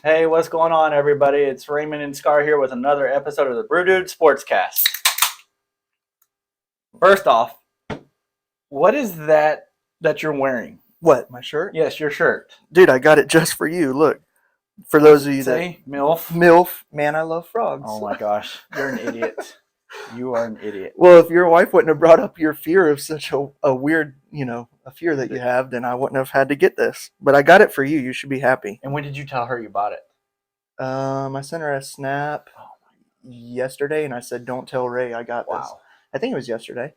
Hey, what's going on, everybody? It's Raymond and Scar here with another episode of the Brew Sportscast. First off, what is that you're wearing? What, my shirt? Yes, your shirt. Dude, I got it just for you. Look, for those of you Say, MILF. MILF, man, I love frogs. Oh my gosh, you're an idiot. You are an idiot. Well, if your wife wouldn't have brought up your fear of such a weird, a fear that you have, then I wouldn't have had to get this. But I got it for you. You should be happy. And when did you tell her you bought it? I sent her a snap yesterday, and I said, "Don't tell Ray I got this." Wow. I think it was yesterday.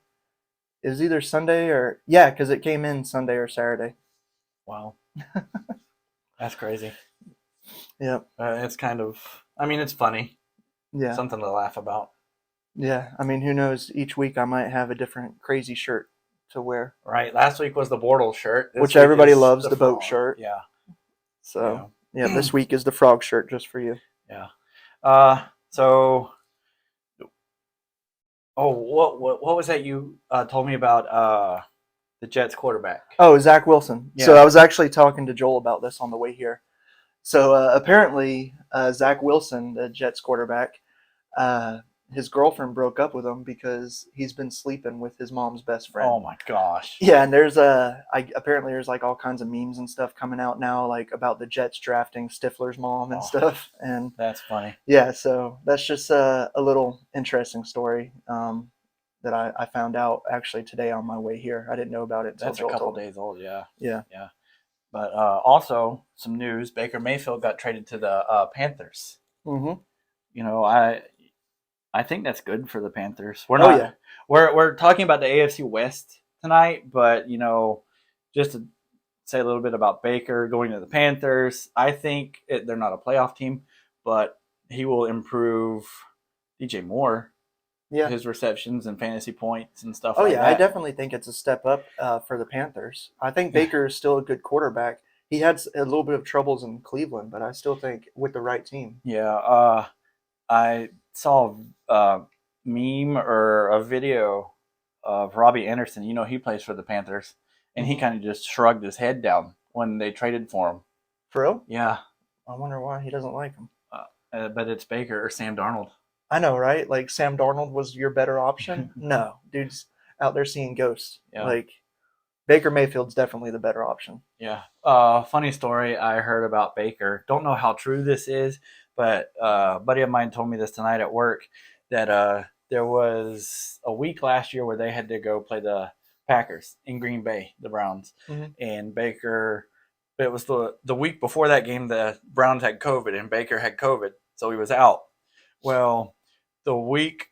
It was either Sunday or because it came in Sunday or Saturday. Wow. That's crazy. Yep. It's kind of, it's funny. Yeah. Something to laugh about. Yeah. I mean, who knows? Each week I might have a different crazy shirt to wear. Right. Last week was the Bortle shirt. Which everybody loves, the boat shirt. Yeah. So, yeah, this week is the frog shirt just for you. Yeah. What was that you told me about the Jets quarterback? Oh, Zach Wilson. Yeah. So I was actually talking to Joel about this on the way here. So apparently Zach Wilson, the Jets quarterback, his girlfriend broke up with him because he's been sleeping with his mom's best friend. Oh my gosh. Yeah, and apparently there's like all kinds of memes and stuff coming out now, like about the Jets drafting Stifler's mom and stuff. And that's funny. Yeah, so that's just a little interesting story that I found out actually today on my way here. I didn't know about it. That's a couple days old. Yeah. Yeah. But also some news: Baker Mayfield got traded to the Panthers. Mm-hmm. I think that's good for the Panthers. We're talking about the AFC West tonight, but just to say a little bit about Baker going to the Panthers, I think they're not a playoff team, but he will improve DJ Moore, his receptions and fantasy points and stuff like that. I definitely think it's a step up for the Panthers. I think Baker is still a good quarterback. He had a little bit of troubles in Cleveland, but I still think with the right team. Yeah, I saw a meme or a video of Robbie Anderson. He plays for the Panthers, and he kind of just shrugged his head down when they traded for him. For real? Yeah. I wonder why he doesn't like him. But it's Baker or Sam Darnold. I know, right? Like Sam Darnold was your better option? No, dude's out there seeing ghosts. Yeah. Like Baker Mayfield's definitely the better option. Yeah. Funny story I heard about Baker. Don't know how true this is, but a buddy of mine told me this tonight at work that there was a week last year where they had to go play the Packers in Green Bay, the Browns. Mm-hmm. And Baker, it was the week before that game, the Browns had COVID and Baker had COVID, so he was out. Well, the week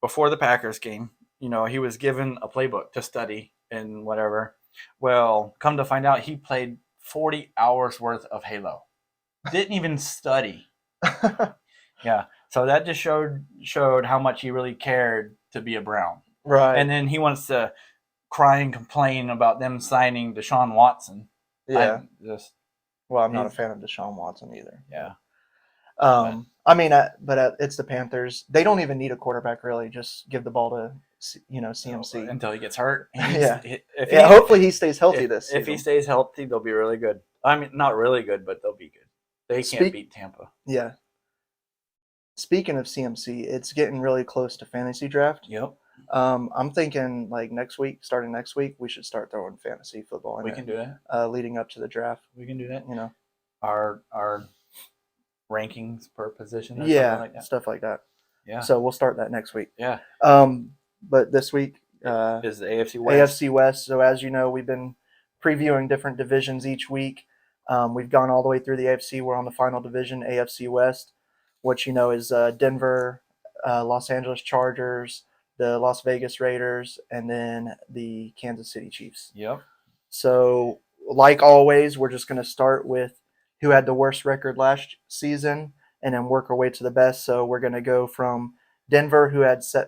before the Packers game, he was given a playbook to study and whatever. Well, come to find out, he played 40 hours worth of Halo. Didn't even study. Yeah. So that just showed how much he really cared to be a Brown. Right. And then he wants to cry and complain about them signing Deshaun Watson. Yeah. I'm not a fan of Deshaun Watson either. Yeah. But it's the Panthers. They don't even need a quarterback, really. Just give the ball to, CMC. Until he gets hurt. Hopefully he stays healthy this season. If he stays healthy, they'll be really good. Not really good, but they'll be good. They can't beat Tampa. Yeah. Speaking of CMC, it's getting really close to fantasy draft. Yep. I'm thinking like starting next week, we should start throwing fantasy football in. We can do that. Leading up to the draft. We can do that. Our rankings per position. Or something like that. Stuff like that. Yeah. So we'll start that next week. Yeah. But this week is the AFC West. AFC West. So as you know, we've been previewing different divisions each week. We've gone all the way through the AFC. We're on the final division, AFC West, which is Denver, Los Angeles Chargers, the Las Vegas Raiders, and then the Kansas City Chiefs. Yep. So like always, we're just going to start with who had the worst record last season and then work our way to the best. So we're going to go from Denver, who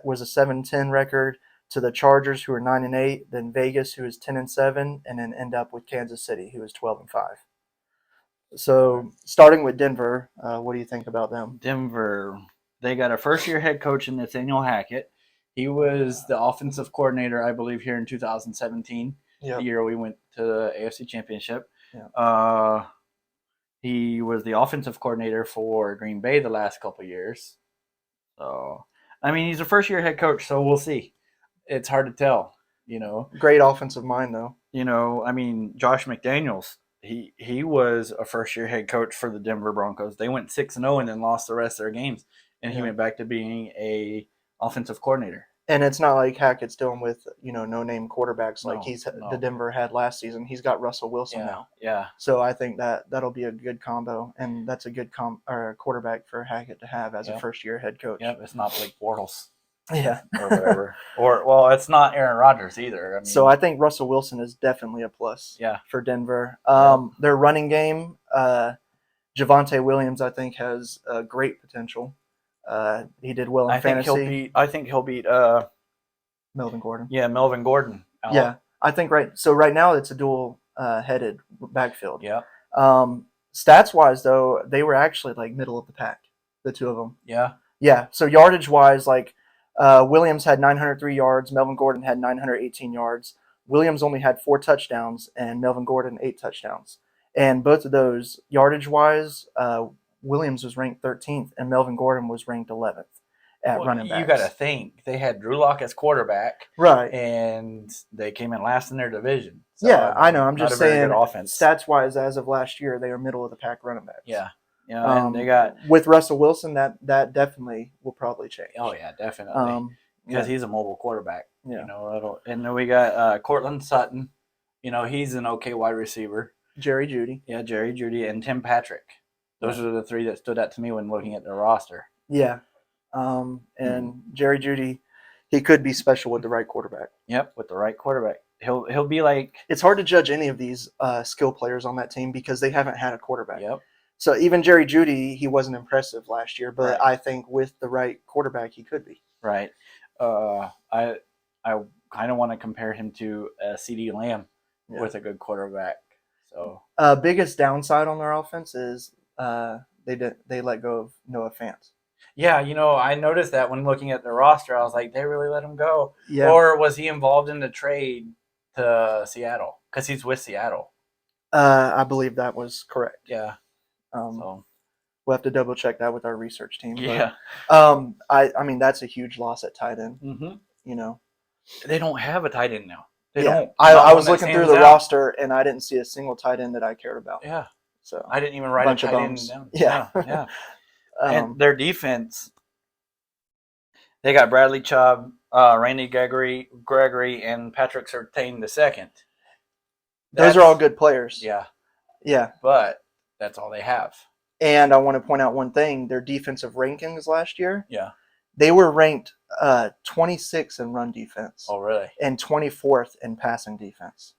was a 7-10 record, to the Chargers, who are 9-8, then Vegas, who is 10-7, and then end up with Kansas City, who is 12-5. So starting with Denver, what do you think about them? Denver, they got a first-year head coach in Nathaniel Hackett. He was the offensive coordinator, I believe, here in 2017, the year we went to the AFC Championship. Yep. He was the offensive coordinator for Green Bay the last couple of years. So, I mean, he's a first-year head coach, so we'll see. It's hard to tell, you know. Great offensive mind, though. I mean, Josh McDaniels, he was a first-year head coach for the Denver Broncos. They went 6-0 and then lost the rest of their games, and he went back to being a offensive coordinator. And it's not like Hackett's dealing with, no-name quarterbacks like the Denver had last season. He's got Russell Wilson now. Yeah. So I think that'll be a good combo, and that's a good quarterback for Hackett to have as a first-year head coach. Yep, it's not Blake Bortles. Yeah. Or whatever. Well, it's not Aaron Rodgers either. I mean, so I think Russell Wilson is definitely a plus for Denver. Their running game, Javonte Williams, I think, has great potential. He did well in fantasy. I think he'll beat Melvin Gordon. Yeah, Melvin Gordon. Yeah, I think right now it's a dual-headed backfield. Yeah. Stats-wise, though, they were actually like middle of the pack, the two of them. Yeah. Yeah. So yardage-wise, like Williams had 903 yards, Melvin Gordon had 918 yards. Williams only had 4 touchdowns, and Melvin Gordon 8 touchdowns. And both of those, yardage-wise, Williams was ranked 13th, and Melvin Gordon was ranked 11th at running backs. You got to think they had Drew Lock as quarterback, right? And they came in last in their division. So, I know. I'm just saying, offense. Stats-wise, as of last year, they are middle of the pack running backs. Yeah. And they got with Russell Wilson, that definitely will probably change. Oh yeah, definitely. Because he's a mobile quarterback. Yeah. And then we got Cortland Sutton. He's an okay wide receiver. Jerry Jeudy. Yeah, Jerry Jeudy and Tim Patrick. Those are the 3 that stood out to me when looking at their roster. Yeah. And Jerry Jeudy, he could be special with the right quarterback. Yep, with the right quarterback. He'll be like... It's hard to judge any of these skill players on that team because they haven't had a quarterback. Yep. So even Jerry Jeudy, he wasn't impressive last year, but I think with the right quarterback, he could be. Right. I kind of want to compare him to CeeDee Lamb with a good quarterback. So biggest downside on their offense is they let go of Noah Fant. Yeah, I noticed that when looking at the roster, I was like, they really let him go. Yeah. Or was he involved in the trade to Seattle? Because he's with Seattle. I believe that was correct. Yeah. So we'll have to double check that with our research team. Yeah. But, I mean, that's a huge loss at tight end. Mm-hmm. They don't have a tight end now. They yeah. don't. I was looking through the roster, and I didn't see a single tight end that I cared about. Yeah. So I didn't even write a tight end down. Yeah. Yeah. And their defense, they got Bradley Chubb, Randy Gregory, and Patrick Surtain II. Those are all good players. Yeah. Yeah. But that's all they have. And I want to point out one thing. Their defensive rankings last year, they were ranked 26 in run defense. Oh, really? And 24th in passing defense.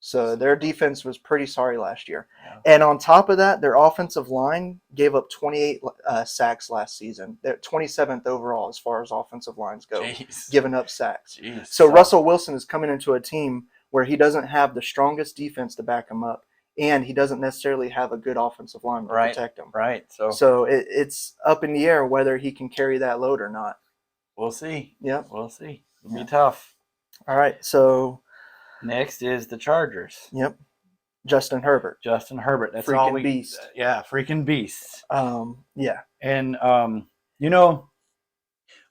So their defense was pretty sorry last year. Yeah. And on top of that, their offensive line gave up 28 sacks last season. They're 27th overall as far as offensive lines go, giving up sacks. So Russell Wilson is coming into a team where he doesn't have the strongest defense to back him up, and he doesn't necessarily have a good offensive line to protect him. Right. So it's up in the air whether he can carry that load or not. We'll see. Yeah. We'll see. It'll be tough. All right. So next is the Chargers. Yep. Justin Herbert. That's freaking all we beast. Yeah, freaking beast. Yeah. And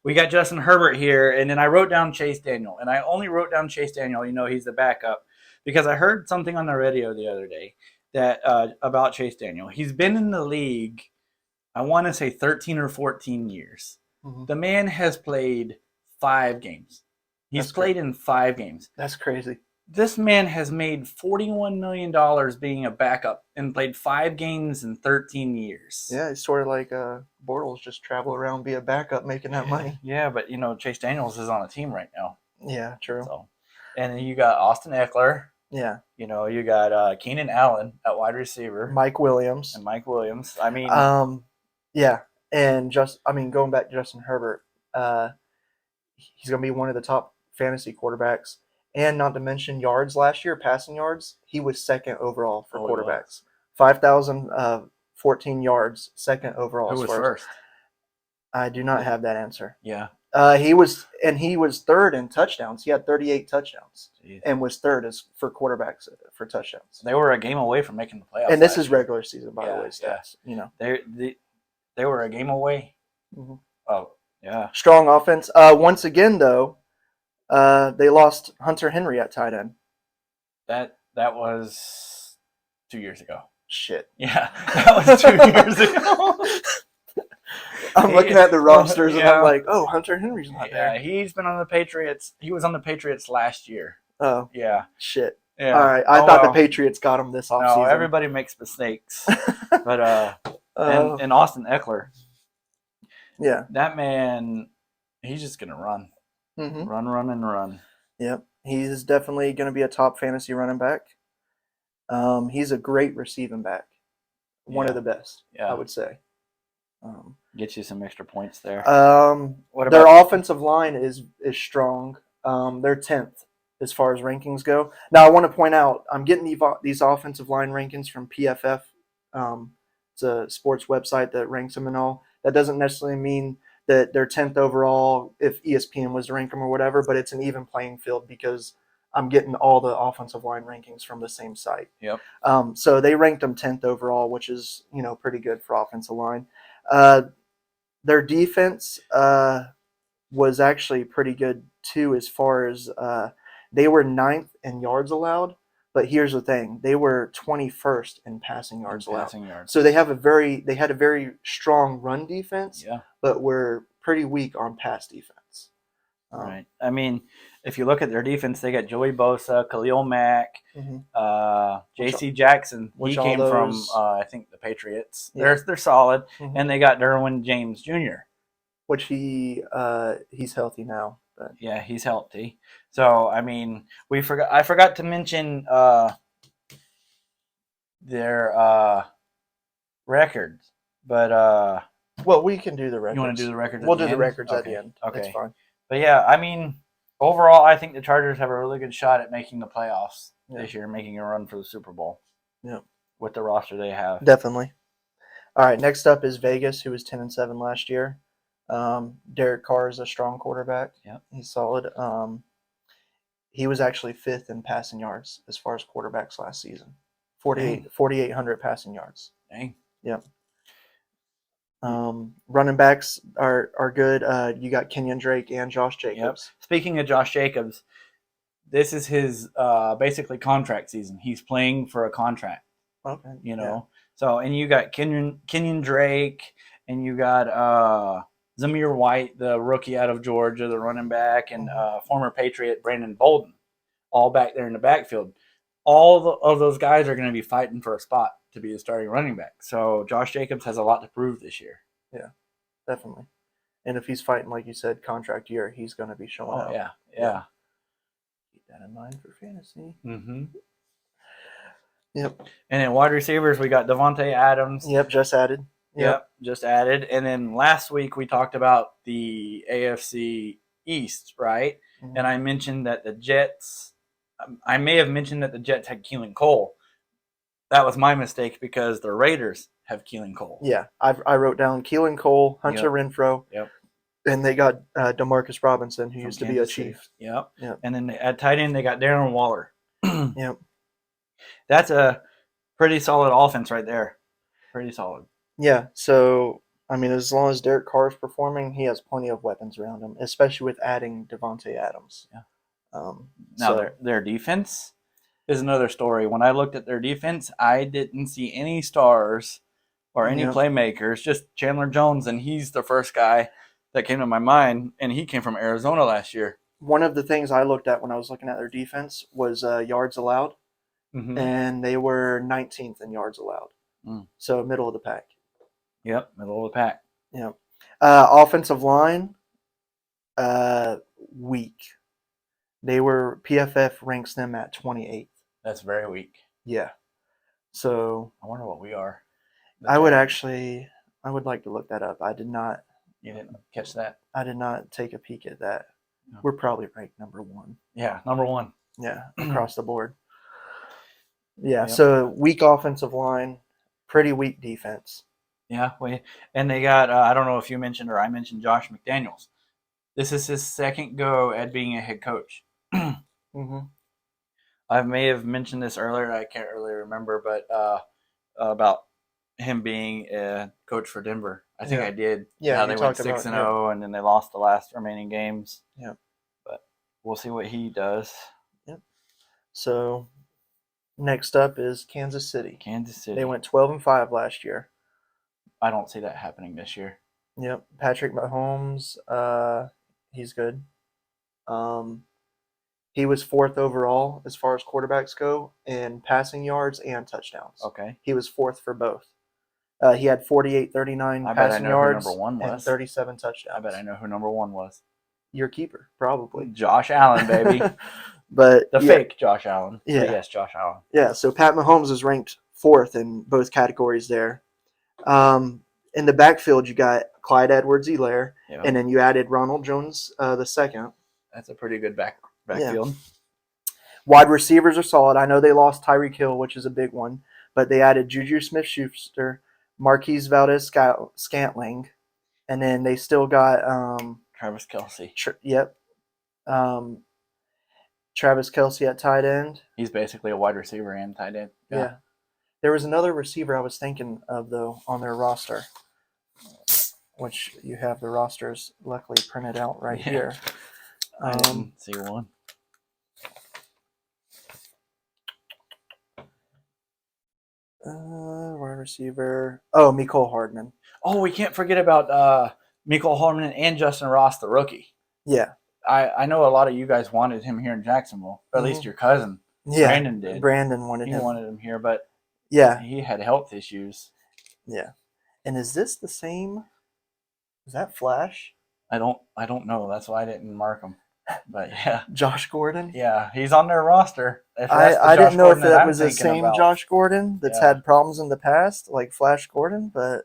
we got Justin Herbert here, and then I wrote down Chase Daniel. And I only wrote down Chase Daniel, he's the backup, because I heard something on the radio the other day that about Chase Daniel. He's been in the league, I want to say 13 or 14 years. Mm-hmm. The man has played 5 games. He's played in 5 games. That's crazy. This man has made $41 million being a backup and played 5 games in 13 years. Yeah, it's sort of like Bortles just travel around, be a backup, making that money. Yeah, but, Chase Daniels is on a team right now. Yeah, true. So, and then you got Austin Eckler. Yeah. You got Keenan Allen at wide receiver. Mike Williams. I mean. Yeah. And going back to Justin Herbert, he's going to be one of the top fantasy quarterbacks. And not to mention yards last year, passing yards, he was second overall for quarterbacks. 5,014 yards, second overall. Who was first? I do not have that answer. Yeah. He was third in touchdowns. He had 38 touchdowns Jeez. and was third as for quarterbacks for touchdowns. They were a game away from making the playoffs. And this last is year. regular season, by the way, stats. You know, they were a game away. Mm-hmm. Oh yeah, strong offense. Once again, though, they lost Hunter Henry at tight end. that was 2 years ago. Shit. Yeah, that was 2 years ago. I'm looking at the rosters and I'm like, oh, Hunter Henry's not there. Yeah, he's been on the Patriots. He was on the Patriots last year. Oh. Yeah. Shit. Yeah. All right. I thought the Patriots got him this offseason. No, everybody makes mistakes. But and Austin Eckler. Yeah. That man, he's just gonna run. Mm-hmm. Run. Yep. He's definitely gonna be a top fantasy running back. He's a great receiving back. One of the best, I would say. Get you some extra points there. What about their offensive line is strong. They're 10th as far as rankings go. Now, I want to point out, I'm getting these offensive line rankings from PFF. It's a sports website that ranks them and all. That doesn't necessarily mean that they're 10th overall if ESPN was to rank them or whatever, but it's an even playing field because I'm getting all the offensive line rankings from the same site. Yep. So they ranked them 10th overall, which is, pretty good for offensive line. Their defense was actually pretty good too, as far as they were 9th in yards allowed. But here's the thing: they were 21st in passing yards allowed. So they had a very strong run defense, but were pretty weak on pass defense. Right. I mean, if you look at their defense, they got Joey Bosa, Khalil Mack, J.C. Jackson. He came from I think the Patriots. Yeah. They're solid, and they got Derwin James Jr., which he's healthy now. But. Yeah, he's healthy. So I mean, I forgot to mention their records, but well, we can do the records. You want to do the records? We'll do the records at the end. Okay, that's fine. But yeah, I mean, overall, I think the Chargers have a really good shot at making the playoffs this year, making a run for the Super Bowl. Yeah, with the roster they have, definitely. All right, next up is Vegas, who was 10-7 last year. Derek Carr is a strong quarterback. Yeah, he's solid. He was actually 5th in passing yards as far as quarterbacks last season. 4,800 passing yards. Dang. Yep. Running backs are good. You got Kenyon Drake and Josh Jacobs. Yep. Speaking of Josh Jacobs, this is his basically contract season. He's playing for a contract. Okay. So and you got Kenyon Drake, and you got Zamir White, the rookie out of Georgia, the running back, and former Patriot Brandon Bolden, all back there in the backfield. All of those guys are going to be fighting for a spot to be the starting running back. So Josh Jacobs has a lot to prove this year. Yeah, definitely. And if he's fighting, like you said, contract year, he's going to be showing out. Yeah. Keep that in mind for fantasy. Mm-hmm. Yep. And then wide receivers, we got Devontae Adams. Yep, just added. Yep, just added. And then last week we talked about the AFC East, right? Mm-hmm. And I mentioned that the Jets, I may have mentioned that the Jets had Keelan Cole. That was my mistake because the Raiders have Keelan Cole. Yeah, I wrote down Keelan Cole, Hunter Renfrow. Yep. And they got Demarcus Robinson, who used to be a Chief. Yep. And then at tight end, they got Darren Waller. Yep. That's a pretty solid offense right there. Pretty solid. Yeah, so, I mean, as long as Derek Carr is performing, he has plenty of weapons around him, especially with adding Devontae Adams. Yeah. Now, their defense is another story. When I looked at their defense, I didn't see any stars or any playmakers, just Chandler Jones, and he's the first guy that came to my mind, and he came from Arizona last year. One of the things I looked at when I was looking at their defense was yards allowed, and they were 19th in yards allowed. So middle of the pack. Yep, middle of the pack. Yep. Offensive line, weak. PFF ranks them at 28th. That's very weak. Yeah. So I wonder what we are. I would like to look that up. I did not. You didn't catch that? I did not take a peek at that. No. We're probably ranked number 1. Yeah, number 1. Yeah, across the board. Yeah, so weak offensive line, pretty weak defense. Yeah, and they got, I don't know if you mentioned or I mentioned Josh McDaniels. This is his second go at being a head coach. Mm-hmm. I may have mentioned this earlier. I can't really remember, but about him being a coach for Denver. I think I did. Yeah, how you they went talked about 6-0, and then they lost the last remaining games. Yeah. But we'll see what he does. Yep. So next up is Kansas City. Kansas City. They went 12-5 last year. I don't see that happening this year. Yep. Patrick Mahomes, he's good. He was fourth overall as far as quarterbacks go in passing yards and touchdowns. Okay. He was fourth for both. He had 48-39 I bet I passing know who yards number one and was. 37 touchdowns. I bet I know who number one was. Your keeper, probably. Josh Allen, baby. But The fake Josh Allen. Yeah. But yes, Josh Allen. Yeah, so Pat Mahomes is ranked fourth in both categories there. In the backfield, you got Clyde Edwards-Helaire, Yeah. and then you added Ronald Jones the second. That's a pretty good backfield. Wide receivers are solid. I know they lost Tyreek Hill, which is a big one, but they added Juju Smith-Schuster, Marquise Valdez-Scantling, and then they still got Travis Kelce. Travis Kelce at tight end. He's basically a wide receiver and tight end. Yeah. There was another receiver I was thinking of, though, on their roster, which you have the rosters luckily printed out right here. I didn't see one. Wide receiver. Oh, Mecole Hardman. Oh, we can't forget about Mecole Hardman and Justin Ross, the rookie. Yeah. I know a lot of you guys wanted him here in Jacksonville, or at least your cousin. Yeah. Brandon did. Brandon wanted He him. wanted him here, but yeah, he had health issues. Yeah. And is this the same? Is that Flash? I don't know. That's why I didn't mark him. But yeah. Josh Gordon? Yeah, he's on their roster. I didn't know if that was the same Josh Gordon that's had problems in the past, like Flash Gordon, but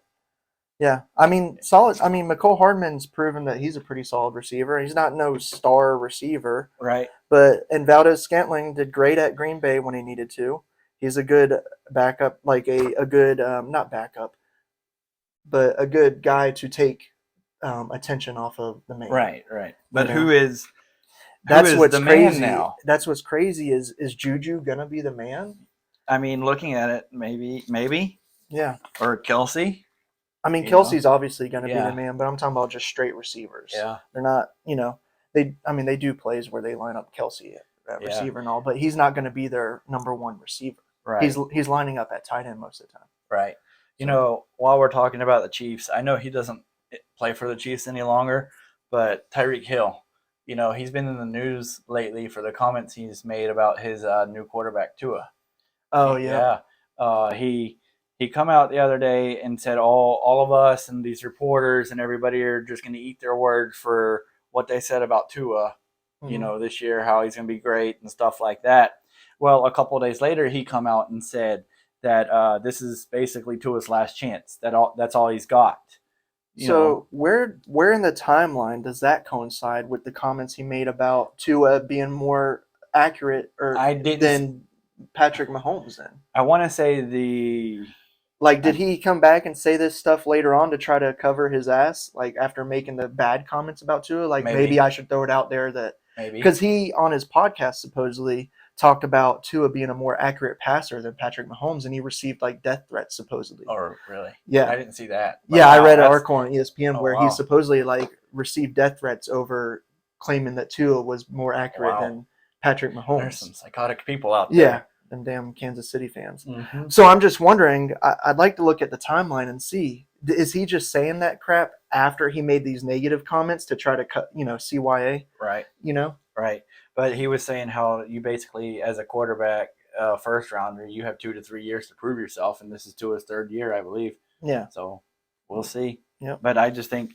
yeah. I mean, solid. I mean, Mecole Hardman's proven that he's a pretty solid receiver. He's not no star receiver. Right. And Valdez-Scantling did great at Green Bay when he needed to. He's a good backup, like a good, not backup, but a good guy to take attention off of the main. Right. But that's what's the crazy man now? That's what's crazy is Juju gonna be the man? I mean, looking at it, maybe. Yeah. Or Kelce. I mean, Kelsey's obviously gonna be the man, but I'm talking about just straight receivers. Yeah. They're not, they do plays where they line up Kelce at receiver and all, but he's not gonna be their number one receiver. Right. He's lining up at tight end most of the time. Right. While we're talking about the Chiefs, I know he doesn't play for the Chiefs any longer, but Tyreek Hill, he's been in the news lately for the comments he's made about his new quarterback, Tua. Oh, yeah. Yeah. He come out the other day and said all of us and these reporters and everybody are just going to eat their word for what they said about Tua, this year, how he's going to be great and stuff like that. Well, a couple of days later, he come out and said that this is basically Tua's last chance. That's all he's got. So where in the timeline does that coincide with the comments he made about Tua being more accurate than Patrick Mahomes? Then I want to say did he come back and say this stuff later on to try to cover his ass? Like after making the bad comments about Tua, like maybe I should throw it out there that because he on his podcast supposedly talked about Tua being a more accurate passer than Patrick Mahomes, and he received like death threats supposedly. Oh, really? Yeah, I didn't see that. Yeah, I read an article on ESPN where he supposedly received death threats over claiming that Tua was more accurate than Patrick Mahomes. There's some psychotic people out there. Yeah, them damn Kansas City fans. Mm-hmm. So I'm just wondering. I'd like to look at the timeline and see, is he just saying that crap after he made these negative comments to try to cut, CYA? Right. Right. But he was saying how you basically, as a quarterback, first rounder, you have 2 to 3 years to prove yourself, and this is Tua's third year, I believe. Yeah. So we'll see. Yeah. But I just think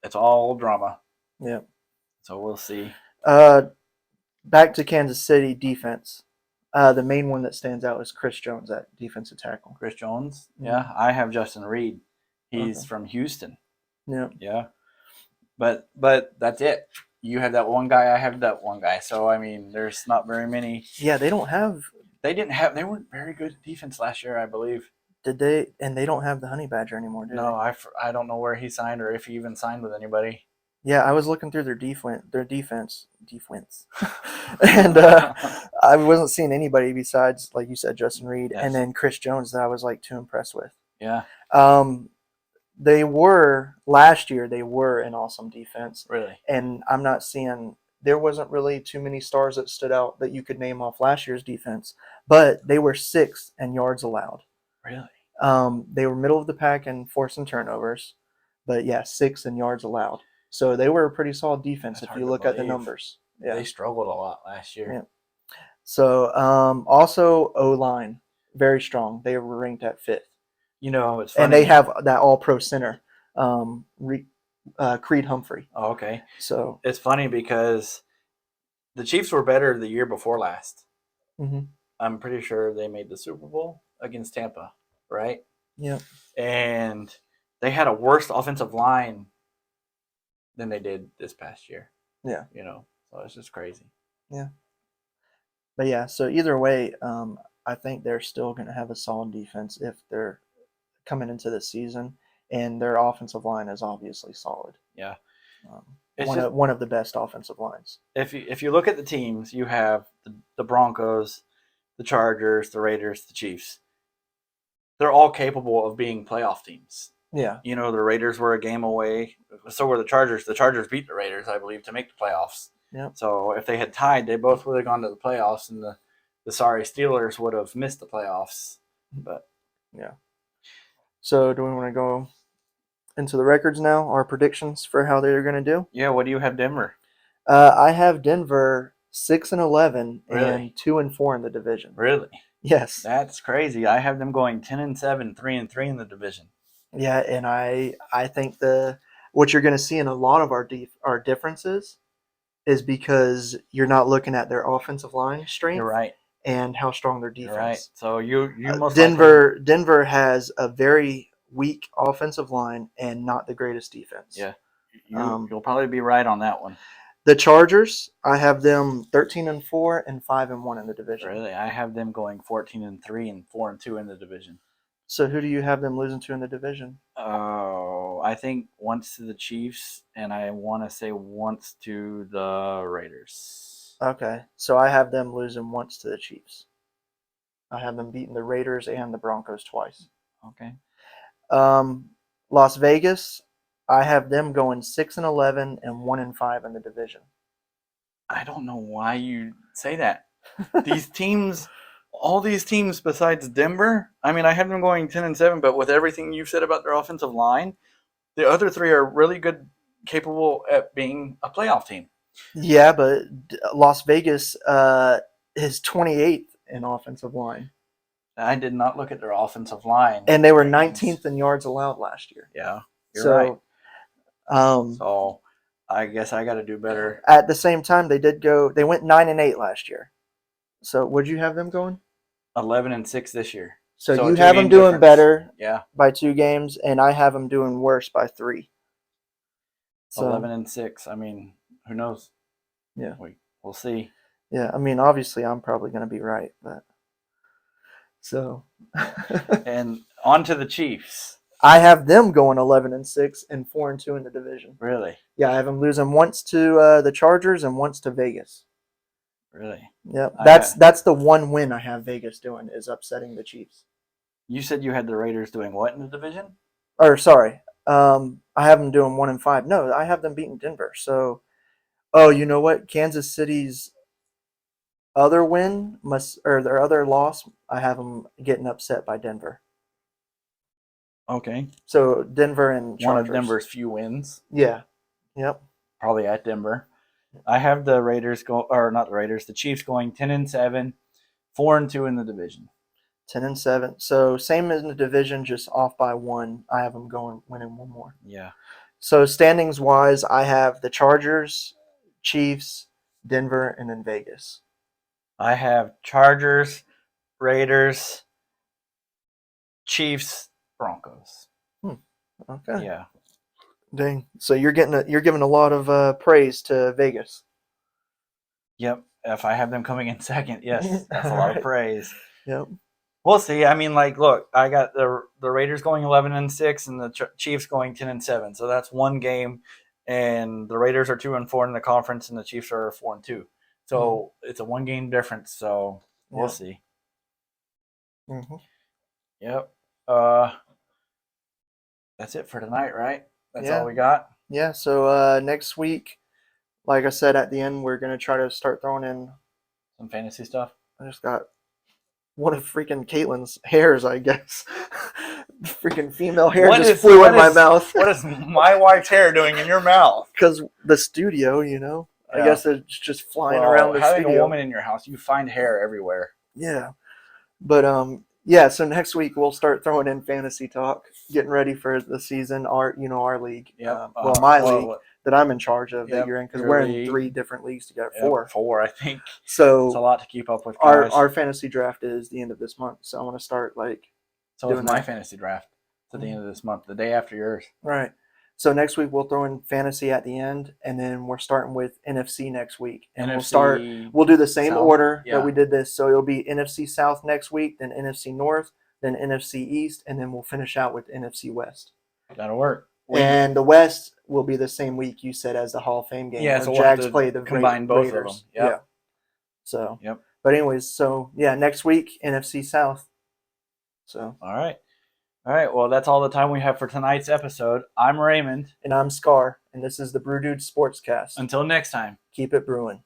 it's all drama. Yeah. So we'll see. Back to Kansas City defense. The main one that stands out is Chris Jones at defensive tackle. Chris Jones? Yeah. I have Justin Reed. He's from Houston. Yeah. Yeah. But that's it. You have that one guy, I have that one guy. So, I mean, there's not very many. Yeah, they weren't very good at defense last year, I believe. Did they? And they don't have the Honey Badger anymore, do they? No, I don't know where he signed or if he even signed with anybody. Yeah, I was looking through their defense, and I wasn't seeing anybody besides, like you said, Justin Reed, Yes. and then Chris Jones that I was like too impressed with. Yeah, They were last year. They were an awesome defense, really. and I'm not seeing. There wasn't really too many stars that stood out that you could name off last year's defense, but they were sixth in yards allowed. Really? They were middle of the pack in forcing turnovers, but yeah, sixth in yards allowed. So they were a pretty solid defense That's if hard you to look at the believe. numbers. Yeah. They struggled a lot last year. Yeah. So also O line, very strong. They were ranked at fifth, You know, it's funny. and they have that All Pro center, Creed Humphrey. Oh, okay. So It's funny because the Chiefs were better the year before last. mhm. I'm pretty sure they made the Super Bowl against Tampa, right? Yeah. And they had a worse offensive line than they did this past year. Yeah. You know, so it's just crazy. Yeah. But yeah, so either way, I think they're still going to have a solid defense if they're coming into the season, and their offensive line is obviously solid. Yeah. One of the best offensive lines. If you look at the teams, you have the Broncos, the Chargers, the Raiders, the Chiefs. They're all capable of being playoff teams. Yeah. You know, the Raiders were a game away. So were the Chargers. The Chargers beat the Raiders, I believe, to make the playoffs. Yep. So if they had tied, they both would have gone to the playoffs, and the sorry Steelers would have missed the playoffs. But yeah. So do we want to go into the records now? Our predictions for how they're going to do? Yeah. What do you have, Denver? I have Denver 6-11 Really? and 2-4 in the division. Really? Yes. That's crazy. I have them going 10-7, 3-3 in the division. Yeah, and I think what you're going to see in a lot of our differences is because you're not looking at their offensive line strength. You're right. And how strong their defense. You're right. So you most Denver has a very weak offensive line and not the greatest defense. Yeah. You'll probably be right on that one. The Chargers, I have them 13-4 and 5-1 in the division. Really, I have them going 14-3 and 4-2 in the division. So who do you have them losing to in the division? Oh, I think once to the Chiefs, and I want to say once to the Raiders. Okay, so I have them losing once to the Chiefs. I have them beating the Raiders and the Broncos twice. Okay. Las Vegas, I have them going 6-11 and 1-5 in the division. I don't know why you say that. These teams, all these teams besides Denver, I mean, I have them going 10-7, but with everything you've said about their offensive line, the other three are really good, capable at being a playoff team. Yeah, but Las Vegas is 28th in offensive line. I did not look at their offensive line. And they were 19th in yards allowed last year. Yeah, you're right. So I guess I got to do better. At the same time, they went 9-8 last year. So would you have them going? 11-6 this year. So you have them doing better by 2 games, and I have them doing worse by 3. So 11-6. I mean, who knows? Yeah. We'll see. Yeah, I mean, obviously I'm probably going to be right, but so and on to the Chiefs. I have them going 11-6 and 4-2 in the division. Really? Yeah, I have them losing once to the Chargers and once to Vegas. Really? Yeah, that's the one win I have Vegas doing is upsetting the Chiefs. You said you had the Raiders doing what in the division? Or sorry, I have them doing 1-5. No, I have them beating Denver. So, you know what? Kansas City's other win their other loss, I have them getting upset by Denver. Okay. So Denver and Chargers. One of Denver's few wins. Yeah. Yep. Probably at Denver. I have the Raiders the Chiefs going 10-7, 4-2 in the division. 10-7. So same as in the division, just off by 1. I have them winning 1 more. Yeah. So standings wise, I have the Chargers, Chiefs, Denver, and then Vegas. I have Chargers, Raiders, Chiefs, Broncos. Okay. Yeah. Dang. So you're giving a lot of praise to Vegas. Yep. If I have them coming in second, yes, that's a lot of praise. Yep. We'll see. I mean, look, I got the Raiders going 11-6 and the Chiefs going 10-7. So that's 1 game, and the Raiders are 2-4 in the conference, and the Chiefs are 4-2. So it's a 1-game difference. So we'll see. Mm-hmm. Yep. That's it for tonight, right? That's all we Yeah. got. Yeah. So next week, like I said at the end, we're gonna try to start throwing in Some fantasy stuff. I just got one of freaking Caitlin's hairs, I guess. Freaking female hair flew in my mouth. What is my wife's hair doing in your mouth? Because the studio, you know, I guess it's just flying around the having studio. a woman in your house, you find hair everywhere. Yeah, but yeah. So next week we'll start throwing in fantasy talk, getting ready for the season. Our league. Yep. My league that I'm in charge of that you're in, because we're in 3 different leagues together. Yep, 4, I think. So it's a lot to keep up with. Guys. Our fantasy draft is the end of this month, so I want to start So is my fantasy draft. It's at the end of this month, the day after yours. Right. So next week we'll throw in fantasy at the end, and then we're starting with NFC next week. And we'll do the same order that we did this. So it'll be NFC South next week, then NFC North, then NFC East, and then we'll finish out with NFC West. That'll work. And the West will be the same week you said as the Hall of Fame game. Yeah, so Jags play the combine both Raiders. of them. Yep. Yeah. So. Yep. But anyways, so yeah, next week NFC South. So. All right. Well, that's all the time we have for tonight's episode. I'm Raymond. And I'm Scar, and this is the Brew Dude Sportscast. Until next time. Keep it brewing.